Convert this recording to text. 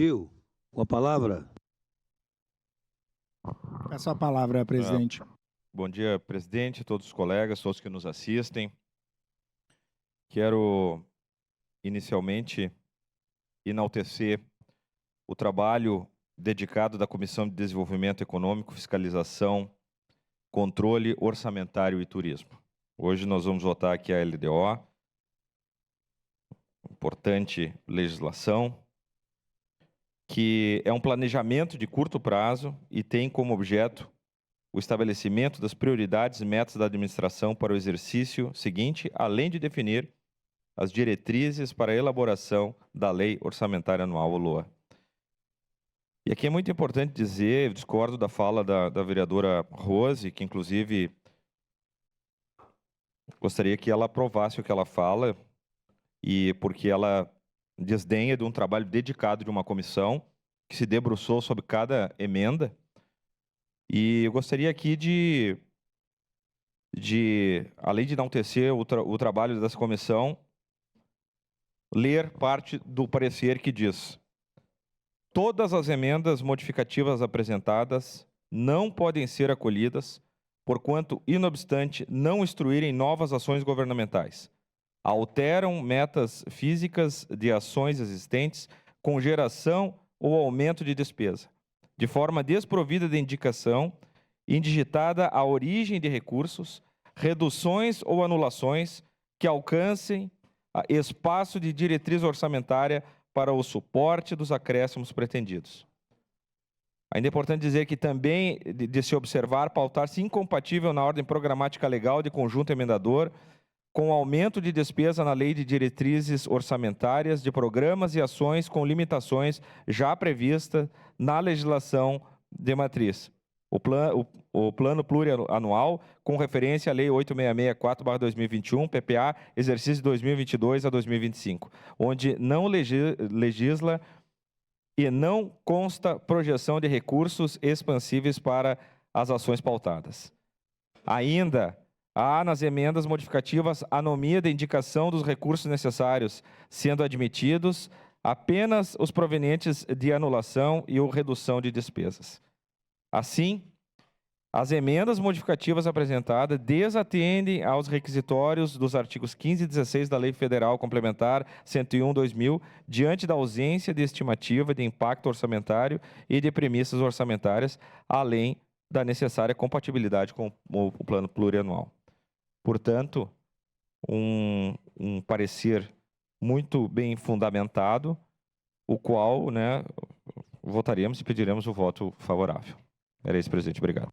Gil, com a palavra. Peço a palavra, presidente. Bom dia, presidente, todos os colegas, todos que nos assistem. Quero, inicialmente, enaltecer o trabalho dedicado da Comissão de Desenvolvimento Econômico, Fiscalização, Controle Orçamentário e Turismo. Hoje nós vamos votar aqui a LDO, importante legislação, que é um planejamento de curto prazo e tem como objeto o estabelecimento das prioridades e metas da administração para o exercício seguinte, além de definir as diretrizes para a elaboração da Lei Orçamentária Anual, LOA. E aqui é muito importante dizer, eu discordo da fala da vereadora Rose, que inclusive gostaria que ela aprovasse o que ela fala, e porque ela desdenha de um trabalho dedicado de uma comissão que se debruçou sobre cada emenda. E eu gostaria aqui além de enaltecer o trabalho dessa comissão, ler parte do parecer que diz: todas as emendas modificativas apresentadas não podem ser acolhidas, porquanto, inobstante, não instruírem novas ações governamentais, alteram metas físicas de ações existentes com geração ou aumento de despesa, de forma desprovida de indicação, indigitada a origem de recursos, reduções ou anulações que alcancem espaço de diretriz orçamentária para o suporte dos acréscimos pretendidos. Ainda é importante dizer que também de se observar pautar-se incompatível na ordem programática legal de conjunto emendador com aumento de despesa na Lei de Diretrizes Orçamentárias de Programas e Ações com limitações já previstas na legislação de matriz. O plano plurianual, com referência à Lei 8664/2021, PPA, exercício 2022 a 2025, onde não legisla e não consta projeção de recursos expansíveis para as ações pautadas. Ainda há nas emendas modificativas anomia de indicação dos recursos necessários, sendo admitidos apenas os provenientes de anulação e ou redução de despesas. Assim, as emendas modificativas apresentadas desatendem aos requisitórios dos artigos 15 e 16 da Lei Federal Complementar 101/2000, diante da ausência de estimativa de impacto orçamentário e de premissas orçamentárias, além da necessária compatibilidade com o plano plurianual. Portanto, um parecer muito bem fundamentado, o qual votaremos e pediremos o voto favorável. Era isso, presidente. Obrigado.